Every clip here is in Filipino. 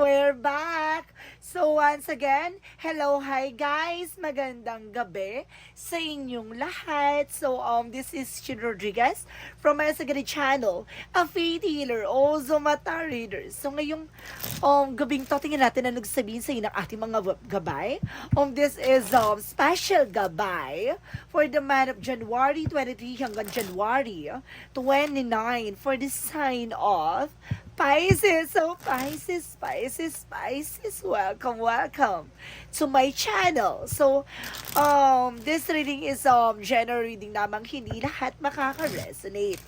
we're back! So once again, hello, hi guys! Magandang gabi sa inyong lahat. So this is Chin Rodriguez from my Sagari channel, a faith healer, also mata reader. So ngayong gabing to, tingnan natin na nagsabihin sa inyo ng ating mga gabay. This is special gabay for the month of January 23 hanggang January 29 for the sign of Pisces. So, Pisces, welcome to my channel. So, this reading is general reading lamang, hindi lahat makaka-resonate.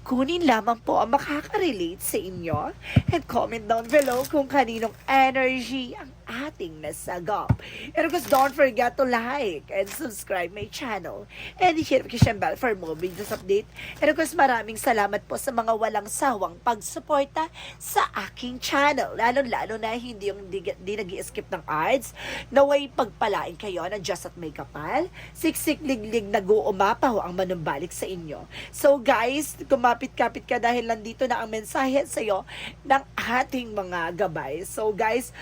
Kunin lamang po ang makaka-relate sa inyo and comment down below kung kaninong energy ang ating nasagap. And of course, don't forget to like and subscribe my channel and hit the bell for more videos update. And of course, maraming salamat po sa mga walang sawang pagsuporta sa aking channel. Lalo-lalo na hindi yung di nag-i-skip ng ads. Naway pagpalain kayo ng Just at May Kapal. Siksik-liglig nag-uumapaw ang manumbalik sa inyo. So guys, kumapit-kapit ka dahil nandito na ang mensahe sa iyo ng ating mga gabay. So guys,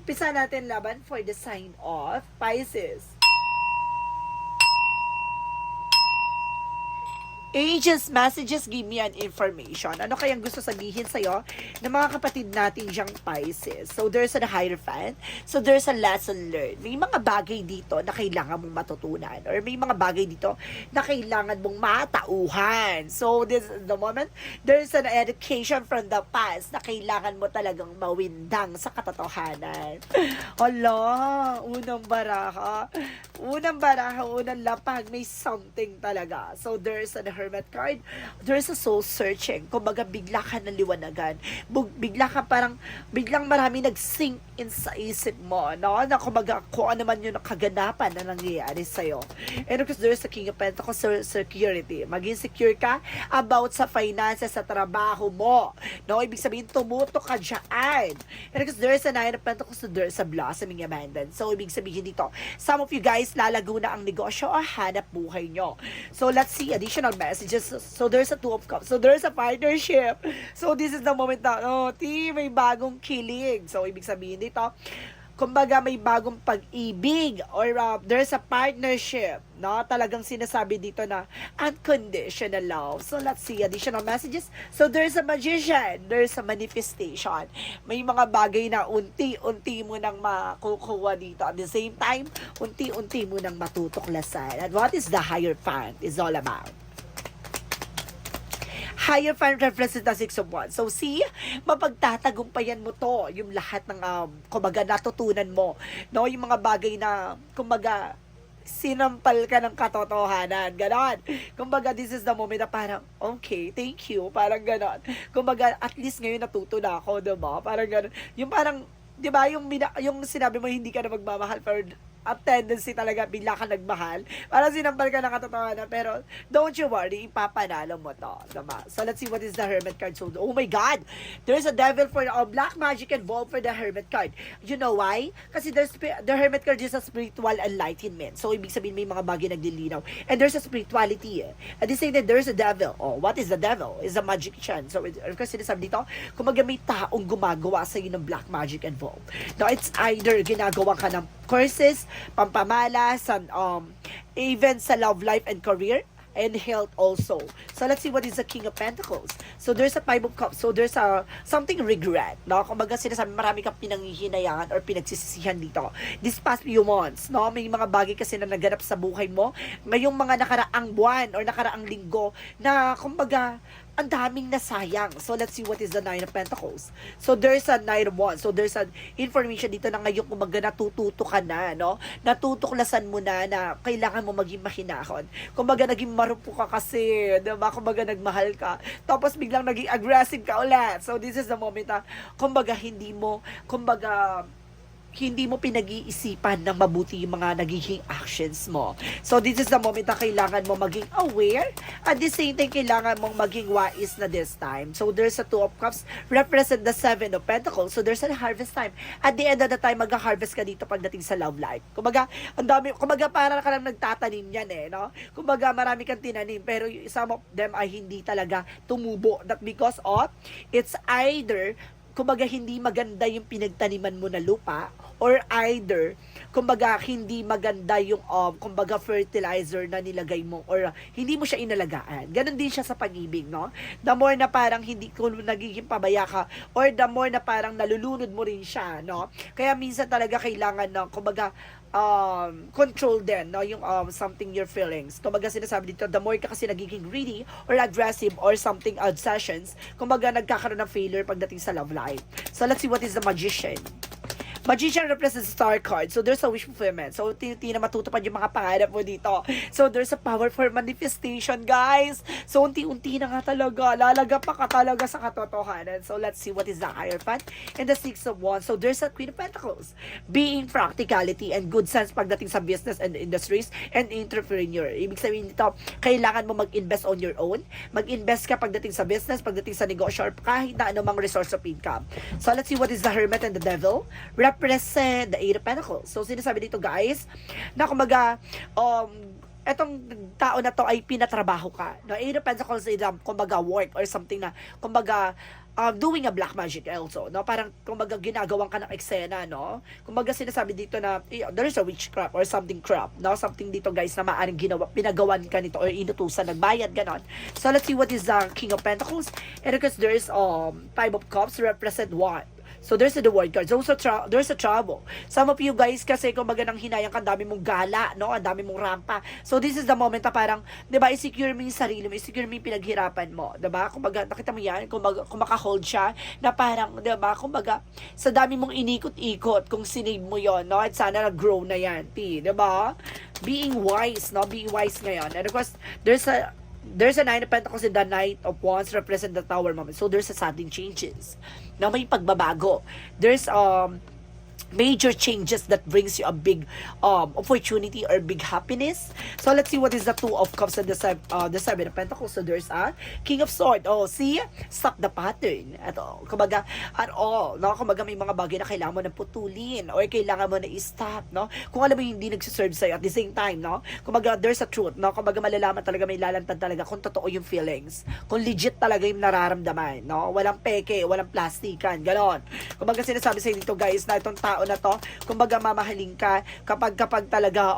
pisa natin laban for the sign of Pisces. Angels, messages, give me an information. Ano kayang gusto sabihin sa'yo ng mga kapatid natin diyang Pisces? So, there's a Hierophant. So, there's a lesson learned. May mga bagay dito na kailangan mong matutunan. Or may mga bagay dito na kailangan mong matauhan. So, this is the moment. There's an education from the past na kailangan mo talagang mawindang sa katotohanan. Hala, unang baraha, unang lapag, may something talaga. So, there's an Hermit card, there's a soul searching. Kumbaga, bigla ka naliwanagan. Bigla ka biglang marami nag-sink in sa isip mo, no? Na kumbaga, kung ano man yung kaganapan na nangyayari sa'yo. And of course, there's a King of Pentacles, security. Maging secure ka about sa finances, sa trabaho mo. No? Ibig sabihin, tumutok ka dyan. And of course, there's a Nine of Pentacles, there's a blossoming abundance. So, ibig sabihin dito, some of you guys, lalago na ang negosyo o hanap buhay nyo. So, let's see additional messages. So, there's a Two of Cups. So, there's a partnership. So, this is the moment na, may bagong kilig. So, ibig sabihin dito, kumbaga may bagong pag-ibig or there's a partnership, no? Talagang sinasabi dito na unconditional love. So, let's see additional messages. So, there's a Magician. There's a manifestation. May mga bagay na unti-unti mo nang makukuha dito. At the same time, unti-unti mo nang matutuklasan. And what is the Hierophant is all about? Hierophant represents the Six of Wands. So, see, mapagtatagumpayan mo to, yung lahat ng, kumbaga, natutunan mo. No? Yung mga bagay na, kumbaga, sinampal ka ng katotohanan. Ganon. Kumbaga, this is the moment na parang, okay, thank you. Parang ganon. Kumbaga, at least ngayon natuto na ako, diba? Parang ganon. Yung parang, diba, yung sinabi mo, hindi ka na magmamahal, pero at tendency talaga bigla ka nagmahal. Parang sinampal ka ng katotohanan. Pero don't you worry, ipapanalo mo to. Diba? So let's see what is the Hermit card. So, oh my God! There's a devil for black magic involved for the Hermit card. You know why? Kasi the Hermit card is a spiritual enlightenment. So, ibig sabihin may mga bagay naglilinaw. And there's a spirituality. And they say that there's a devil. Oh, what is the devil? Is a magician. So, kasi sinasabi dito, kung may taong gumagawa sa iyo ng black magic involved. Now, it's either ginagawa ka ng curses, pampamalas, and even sa love life and career and health also. So let's see what is the King of Pentacles. So there's a Five of Cups. So there's a something regret, no? Kumbaga sinasabi marami kang pinanghihinayangan or pinagsisisihan dito. This past few months, no? May mga bagay kasi na naganap sa buhay mo ngayong mga nakaraang buwan or nakaraang linggo na kumbaga ang daming nasayang. So, let's see what is the Nine of Pentacles. So, there's a Nine of Wands. So, there's an information dito na ngayon kumbaga natututo ka na, no? Natutuklasan mo na kailangan mo maging mahinahon. Kumbaga, naging marupo ka kasi, diba? Kumbaga, nagmahal ka. Tapos, biglang naging aggressive ka ulit. So, this is the moment na, kumbaga, hindi mo pinag-iisipan ng mabuti yung mga nagiging actions mo. So, this is the moment na kailangan mo maging aware at the same time, kailangan mong maging wise na this time. So, there's a Two of Cups, represent the Seven of Pentacles. So, there's a harvest time. At the end of the time, mag-harvest ka dito pagdating sa love life. Kumbaga, kumbaga para ka lang nagtatanim yan no? Kumbaga, marami kang tinanim, pero some of them ay hindi talaga tumubo. That because of, it's either kumbaga hindi maganda yung pinagtaniman mo na lupa, or either kumbaga hindi maganda yung kumbaga fertilizer na nilagay mo, or hindi mo siya inalagaan. Ganon din siya sa pag-ibig, no? The more na parang hindi ko nagiging pabaya ka, or the more na parang nalulunod mo rin siya, no? Kaya minsan talaga kailangan na kumbaga control din, no, yung something your feelings. Kumbaga sinasabi dito, the more ka kasi nagiging greedy or aggressive or something obsessions, kumbaga nagkakaroon ng failure pagdating sa love life. So let's see what is the Magician. Magician represents star card. So, there's a wish fulfillment. So, unti-unti na matutupad yung mga pangarap mo dito. So, there's a power for manifestation, guys. So, unti-unti na nga talaga. Lalaga pa ka talaga sa katotohanan. So, let's see what is the Hierophant and the Six of Wands. So, there's a Queen of Pentacles. Being practicality and good sense pagdating sa business and industries and entrepreneur. Ibig sabihin dito, kailangan mo mag-invest on your own. Mag-invest ka pagdating sa business, pagdating sa negosyo, or kahit na anumang resource of income. So, let's see what is the Hermit and the Devil. Represent the Eight of Pentacles. So, sinasabi dito, guys, na kumbaga, etong tao na to ay pinatrabaho ka. No, Eight of Pentacles is kumbaga work or something na, kumbaga, doing a black magic also, no? Parang, kumbaga, ginagawan ka ng eksena, no? Kumbaga, sinasabi dito na, there's a witchcraft or something crap, no? Something dito, guys, na maaaring pinagawan ka nito or inutusan, nagbayad, ganon. So, let's see what is the King of Pentacles. And because there's Five of Cups, represent what? So, there's the word card. So, there's a trouble. Some of you guys kasi, kumbaga nang hinayang ka, dami mong gala, no? Ang dami mong rampa. So, this is the moment na parang, di ba, i-secure mo yung sarili mo, i-secure mo yung pinaghirapan mo. Di ba? Kumbaga, nakita mo yan, kumbaga, kumaka-hold siya, na parang, di ba, kumbaga, sa dami mong inikot-ikot, kung sinave mo yon, no? At sana nag-grow na yan, di ba? Being wise, no? Being wise ngayon. And of course, there's a Nine of Pentacles and the Knight of Wands represent the Tower moment. So, there's a sudden changes. Na may pagbabago. There's major changes that brings you a big opportunity or big happiness. So, let's see what is the Two of Cups and the Seven of Pentacles. So, there's a King of Swords. Oh, see? Stop the pattern. At kumbaga, no? Kumbaga, may mga bagay na kailangan mo na putulin or kailangan mo na i-stop, no? Kung alam mo hindi nagsiserve sa'yo at the same time, no? Kumbaga, there's a truth, no? Kumbaga, malalaman talaga, may lalantad talaga kung totoo yung feelings. Kung legit talaga yung nararamdaman, no? Walang peke, walang plastikan, ganon. Kumbaga, sinasabi sa'yo dito, guys, na itong tao na to, kumbaga mamahalin ka kapag talaga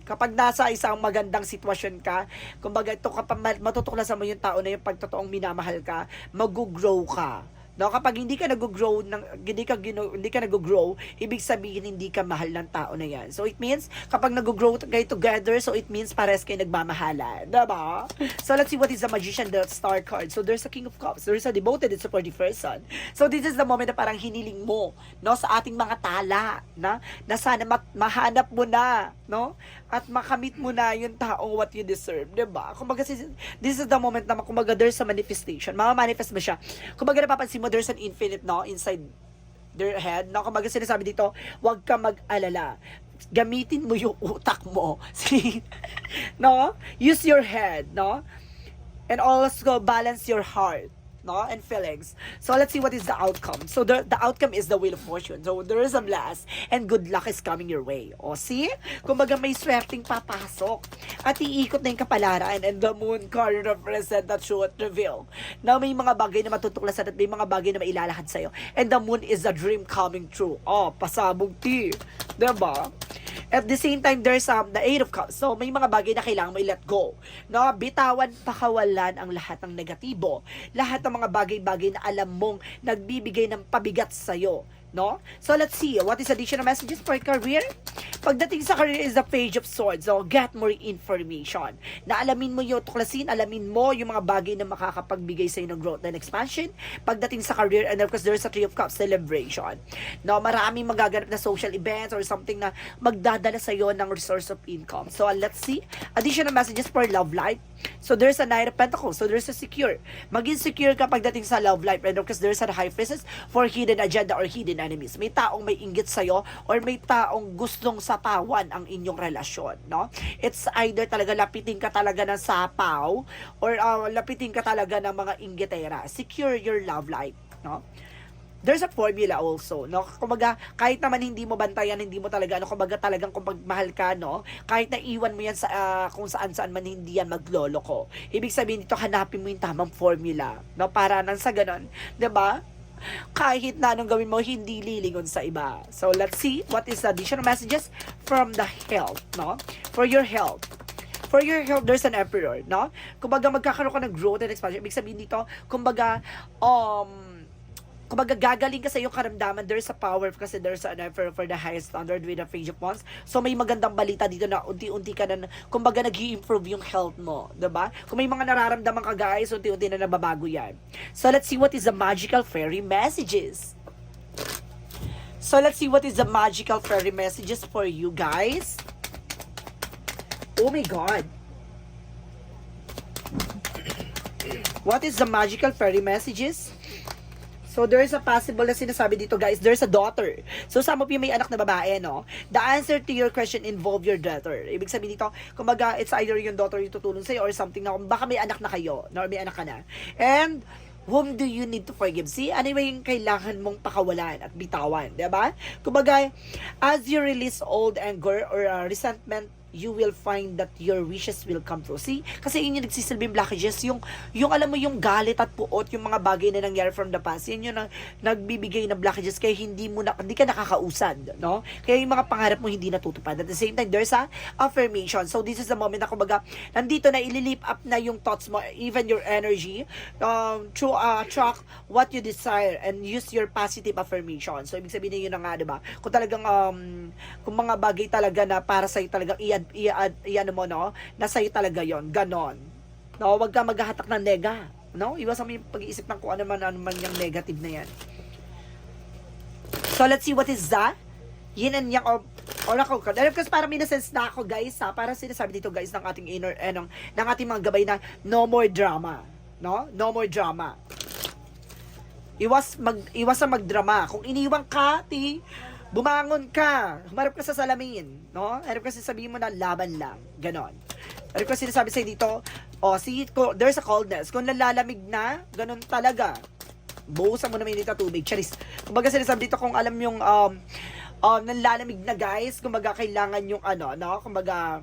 kapag nasa isang magandang sitwasyon ka, kumbaga ito kapag matutuklasan mo yung tao na yung pagtotoong minamahal ka, mag-grow ka. No, kapag hindi ka nag-grow, hindi ka nag-grow, ibig sabihin hindi ka mahal ng tao na yan. So it means kapag nag-grow kayo together, so it means pares kayo nagmamahalan, diba? So let's see what is the Magician, the Star card. So there's a King of Cups, there's a devoted and supportive person. So this is the moment na parang hiniling mo, no, sa ating mga tala, na sana mahanap mo na, no, at makamit mo na yung taong what you deserve, diba? Kumbaga, this is the moment na kumbaga there's a manifestation, mamamanifest mo siya. Kumbaga napapansin mo, there's an infinite, no, inside their head, no? Kumbaga sinasabi dito, huwag ka mag-alala. Gamitin mo yung utak mo. See? No? Use your head, no? And also balance your heart, no, and feelings. So let's see what is the outcome. So the outcome is the Wheel of Fortune. So there is a blast and good luck is coming your way. O see? Kumbaga may swerteng papasok at iikot na yung kapalaran, and the Moon card represent the truth reveal. Now may mga bagay na matutuklasan at may mga bagay na mailalahad sa'yo. And the Moon is a dream coming true. Oh, pasabog ti. Diba? At the same time, there's the Eight of Cups. So, may mga bagay na kailangan mo i-let go. No? Bitawan, pakawalan ang lahat ng negatibo. Lahat ng mga bagay-bagay na alam mong nagbibigay ng pabigat sa'yo. No? So, let's see. What is additional messages for career? Pagdating sa career is the Page of Swords. So, get more information. Na alamin mo yung tuklasin, alamin mo yung mga bagay na makakapagbigay sa'yo ng growth and expansion. Pagdating sa career, and of course, there's a Three of Cups celebration. No? Maraming magaganap na social events or something na magdadala sa'yo ng resource of income. So, let's see. Additional messages for love life. So, there's a Knight of Pentacles. So, there's a secure. Maging secure ka pagdating sa love life. And of course, there's a High Priestess for hidden agenda or hidden enemies. May taong may inggit sa'yo or may taong gustong sapawan ang inyong relasyon, no? It's either talaga lapitin ka talaga ng sapaw or lapitin ka talaga ng mga inggitera. Secure your love life, no? There's a formula also, no? Kumbaga, kahit naman hindi mo bantayan, hindi mo talaga, kumbaga talagang kung mahal ka, no? Kahit na iwan mo yan sa, kung saan-saan man, hindi yan magloloko. Ibig sabihin dito, hanapin mo yung tamang formula, no? Para nang sa ganon, 'di ba? kahit na anong gawin mo, hindi lilingon sa iba. So, let's see what is the additional messages from the health, no? For your health. For your health, there's an emperor, no? Kumbaga, magkakaroon ka ng growth and expansion. Ibig sabihin dito, kumbaga, gagaling ka sa iyong karamdaman, there's a power kasi there's an effort for the highest standard with the Page of Wands. So may magandang balita dito na unti-unti ka na, kumbaga nag-i-improve yung health mo, diba? Kung may mga nararamdaman ka guys, unti-unti na nababago yan. So let's see what is the magical fairy messages. So let's see what is the magical fairy messages for you guys. Oh my God. What is the magical fairy messages? So, there's a possible na sinasabi dito, guys, there's a daughter. So, some of you may anak na babae, no? The answer to your question involve your daughter. Ibig sabihin dito, kumbaga, it's either yung daughter yung tutulong sa'yo or something na, baka may anak na kayo, or may anak ka na. And, whom do you need to forgive? See, ano yung kailangan mong pakawalan at bitawan, diba? Kumbaga, as you release old anger or resentment, you will find that your wishes will come true. See? Kasi yun yung nagsisilbing blockages, yung alam mo yung galit at puot, yung mga bagay na nangyari from the past, yun yung nagbibigay ng blockages, kaya hindi ka nakakausad, no? Kaya yung mga pangarap mo hindi natutupad. At the same time, there's a affirmation. So, this is the moment na kumbaga, nandito na ililip up na yung thoughts mo, even your energy, to attract what you desire and use your positive affirmation. So, ibig sabihin yun na nga, diba? Kung talagang, kung mga bagay talaga na para sa'yo talagang iyan mo, no? Nasa iyo talaga yon, ganon. No, wag ka maghahatak ng nega, no? Iwasan mo yung pag-iisip ng kung ano man yung negative na yan. So, let's see what is that. Yin and yang oracle card. Kasi para may nasense na ako, guys, ha? Para sinasabi dito, guys, ng ating inner, ng ating mga gabay na no more drama, no? No more drama. Iwas sa magdrama. Kung iniwan ka, bumangon ka, humarap ka sa salamin, no? Harap kasi sabihin mo na laban lang, ganon. Harap kasi sinasabi sa'yo dito, see, there's a coldness. Kung nalalamig na, ganon talaga. Buhusan mo naman yung tubig, charis. Kumbaga sinasabi dito, kung alam yung, nalalamig na guys, kumbaga kailangan yung no? Kumbaga,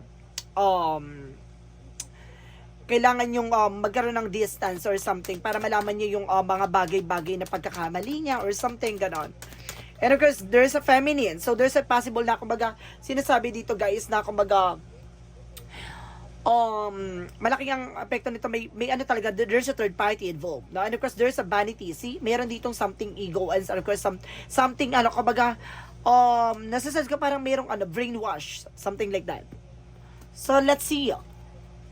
kailangan yung magkaroon ng distance or something para malaman niyo yung mga bagay-bagay na pagkakamali niya or something, ganon. And of course, there's a feminine. So, there's a possible na, kumbaga, sinasabi dito, guys, na, kumbaga, malaki ang apekto nito. May talaga, there's a third party involved. No? And of course, there's a vanity. See? Meron ditong something ego. And of course, something, kumbaga, nasasense ko parang merong, brainwash. Something like that. So, let's see.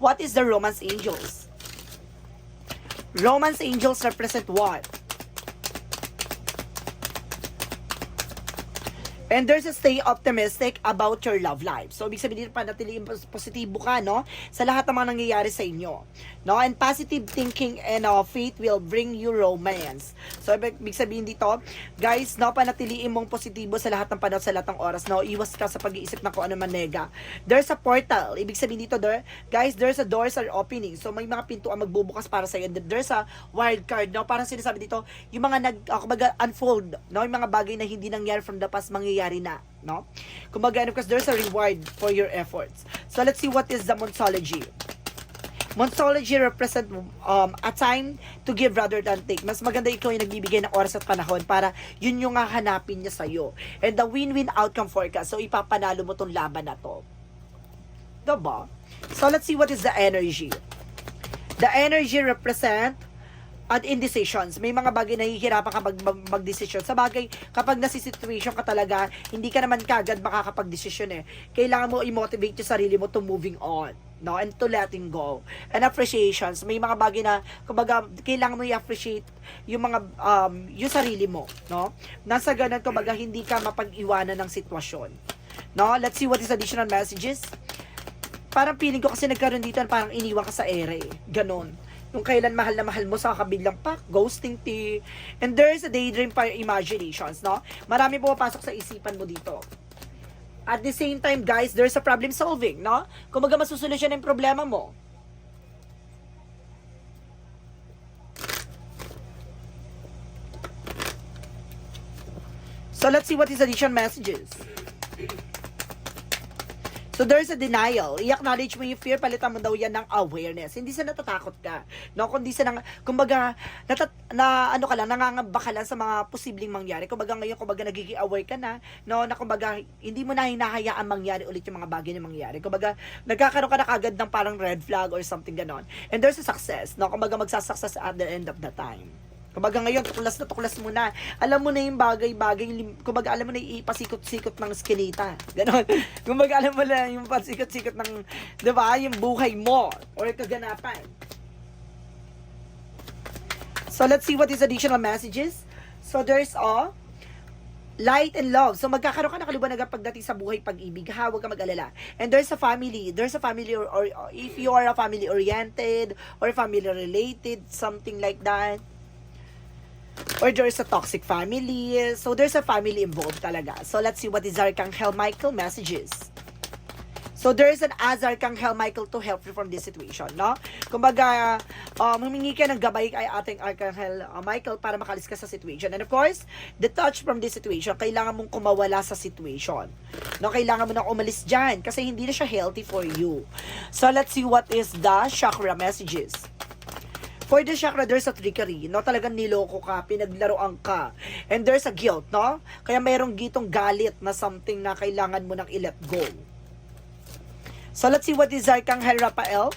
What is the Romance Angels? Romance Angels represent what? And there's a stay optimistic about your love life. So, ibig sabihin dito, panatiliin positibo ka, no? Sa lahat ng mga nangyayari sa inyo. No? And positive thinking and faith will bring you romance. So, ibig sabihin dito, guys, no? Panatiliin mong positibo sa lahat ng panahon, sa lahat ng oras, no? Iwas ka sa pag-iisip na kung ano man nega. There's a portal. Ibig sabihin dito, guys, there's a doors are opening. So, may mga pintuan magbubukas para sa'yo. And there's a wild card, no? Parang sinasabi dito, yung mga unfold, no? Yung mga bagay na hindi nangyari from the past, mangyayari na, no? Kumbaga, because there's a reward for your efforts. So, let's see what is the Monsology. Monsology represent a time to give rather than take. Mas maganda ikaw yung nagbibigay ng oras at panahon para yun yung hahanapin niya sa'yo. And the win-win outcome forecast. So, ipapanalo mo tong laban na to. Diba? So, let's see what is the energy. The energy represent at indecisions. May mga bagay na hihirapan ka mag-desisyon. Sa bagay, kapag nasi-situation ka talaga, hindi ka naman kagad makakapag-desisyon eh. Kailangan mo i-motivate yung sarili mo to moving on, no? And to letting go. And appreciations. May mga bagay na, kumbaga, kailangan mo i-appreciate yung mga, yung sarili mo, no? Nasa ganun, kumbaga, hindi ka mapag-iwanan ng sitwasyon. No? Let's see what is additional messages. Parang feeling ko kasi nagkaroon dito, parang iniwan ka sa ere eh. Ganon. Yung kailan mahal na mahal mo sa kabilang pak, ghosting and there is a daydream pa imaginations, no? Marami pumapasok sa isipan mo dito. At the same time, guys, there's a problem solving, no? Kumbaga masusolusyon yung problema mo. So, let's see what is additional messages. So there's a denial. I-acknowledge mo yung fear, palitan mo daw yan ng awareness. Hindi sa natatakot ka, no? Kundi sa kumbaga ano ka lang, nangangamba ka lang sa mga posibleng mangyari. Kumbaga ngayon, kumbaga nagiging aware ka na, no? Na kumbaga hindi mo na hinahayaan mangyari ulit yung mga bagay na mangyari. Kumbaga nagkakaroon ka na kagad ng parang red flag or something ganon. And there's a success, no? Kumbaga magsasuccess at the end of the time. Kumbaga ngayon, tuklas mo na. Alam mo na yung bagay-bagay, kumbaga alam mo na ipasikot-sikot ng skinita. Ganon. Kumbaga alam mo na yung pasikot-sikot ng, di ba, yung buhay mo or kaganapan. So let's see what is additional messages. So there's light and love. So magkakaroon ka ng kaliwanagan pagdating sa buhay pag-ibig, ha? Huwag ka mag-alala. And there's a family. There's a family or if you are a family-oriented or family-related, something like that. Or there's a toxic family. So there's a family involved talaga. So let's see what is Archangel Michael messages. So there's an Archangel Michael to help you from this situation, no? Kumbaga, humingi ka ng gabay kay ating Archangel Michael para makalis ka sa situation. And of course, detach from this situation. Kailangan mong kumawala sa situation. No, kailangan mo nang umalis dyan kasi hindi na siya healthy for you. So let's see what is the chakra messages. For the chakra, there's a trickery, no? Talagang niloko ka, pinaglaruan ka. And there's a guilt, no? Kaya mayroong gitong galit na something na kailangan mo nang i-let go. So, let's see what is Archangel Raphael.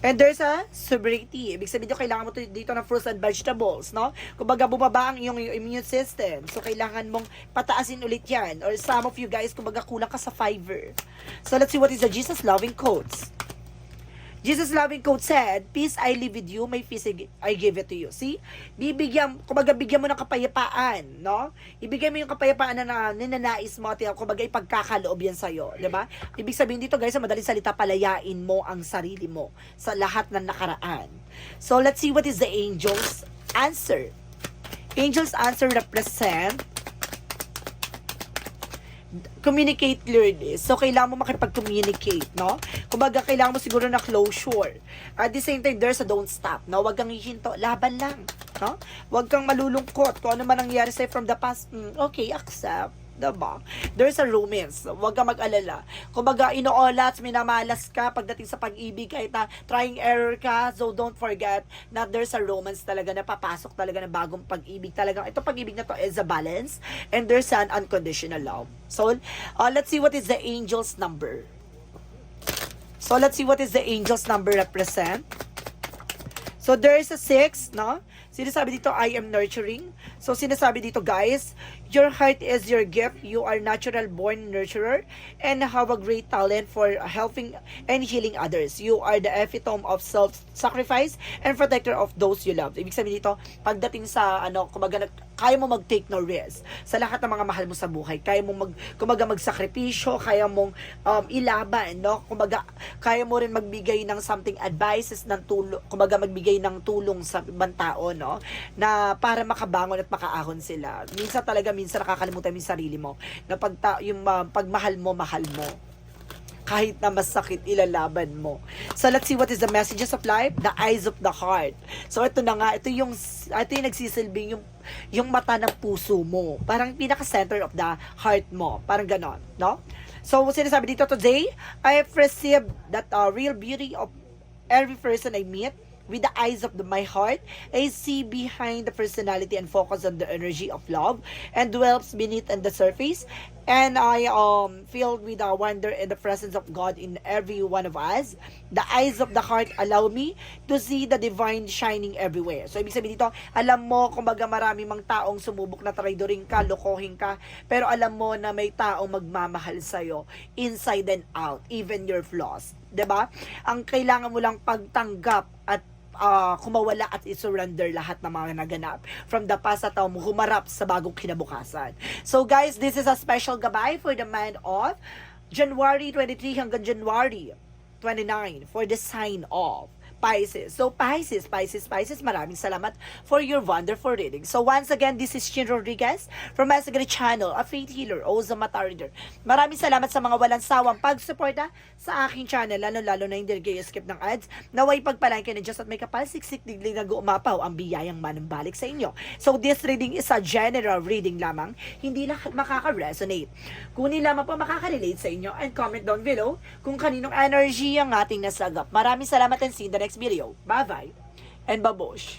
And there's a sobriety. Ibig sabihin dito, kailangan mo dito ng fruits and vegetables, no? Kumbaga, bumaba ang iyong immune system. So, kailangan mong pataasin ulit yan. Or some of you guys, kumbaga, kulang ka sa fiber. So, let's see what is the Jesus loving quotes. Jesus loving quote said, "Peace I leave with you, my peace I give it to you." See? Kumbaga bigyan mo ng kapayapaan, no? Ibigay mo yung kapayapaan na ninanais mo at kumbaga ipagkakaloob yan sa'yo, di ba? Ibig sabihin dito guys, sa madaling salita, palayain mo ang sarili mo sa lahat ng nakaraan. So let's see what is the angel's answer. Angel's answer represent communicate clearly. So, kailangan mo makipag-communicate, no? Kumbaga, kailangan mo siguro na closure. At the same time, there's a don't stop, no? Huwag kang hihinto. Laban lang, no? Huwag kang malulungkot. Kung ano man nangyari sa'yo from the past, okay, accept. Diba? There's a romance. Huwag kang mag-alala. Kumbaga, inoolat, minamalas ka pagdating sa pag-ibig, kahit na trying error ka, so don't forget na there's a romance talaga na papasok talaga ng bagong pag-ibig talaga. Ito pag-ibig na to is a balance and there's an unconditional love. So, let's see what is the angel's number. So, let's see what is the angel's number represent. So, there's a 6, no? Sinasabi dito, I am nurturing. So, sinasabi dito, guys, your heart is your gift. You are natural born nurturer and have a great talent for helping and healing others. You are the epitome of self-sacrifice and protector of those you love. Ibig sabihin dito, pagdating sa, kumbaga, kaya mo mag-take no risk sa lahat ng mga mahal mo sa buhay. Kaya mo kumbaga, magsakripisyo, kaya mong ilaban, no? Kumbaga, kaya mo rin magbigay ng something advices, ng tulong, kumbaga, magbigay ng tulong sa ibang tao, no? Na para makabangon at makaahon sila. Minsan nakakalimutan mo yung sarili mo na pagmahal mo, mahal mo. Kahit na masakit, ilalaban mo. So, let's see what is the messages of life. The eyes of the heart. So, ito na nga. Ito yung nagsisilbing yung mata ng puso mo. Parang pinaka-center of the heart mo. Parang ganon, no? So, sinasabi dito today, I have received that real beauty of every person I meet. With the eyes of my heart, I see behind the personality and focus on the energy of love and dwells beneath and the surface. And I filled with a wonder in the presence of God in every one of us. The eyes of the heart allow me to see the divine shining everywhere. So, ibig sabihin dito, alam mo, kumbaga marami mang taong sumubok na traidoring ka, lokohin ka, pero alam mo na may taong magmamahal sa'yo, inside and out, even your flaws. 'Di ba? Ang kailangan mo lang pagtanggap at kumawala at i-surrender lahat ng mga naganap from the past at humarap sa bagong kinabukasan. So guys, this is a special gabay for the month of January 23 hanggang January 29 for the sign of Pisces. So, Pisces, maraming salamat for your wonderful reading. So, once again, this is Chin Rodriguez from Masagari Channel, a faith healer, also mata reader. Maraming salamat sa mga walang sawang pagsuporta sa aking channel, lalo na hindi nag-skip ng ads. Naway pagpalain kayo na Diyos at may kapal, siksik, diglig, nag-uumapaw ang biyayang manumbalik sa inyo. So, this reading is a general reading lamang. Hindi lahat makaka-resonate. Kunin lamang po makaka-relate sa inyo and comment down below kung kaninong energy ang ating nasagap. Maraming salamat and see you in the next video. Bye-bye and babosh!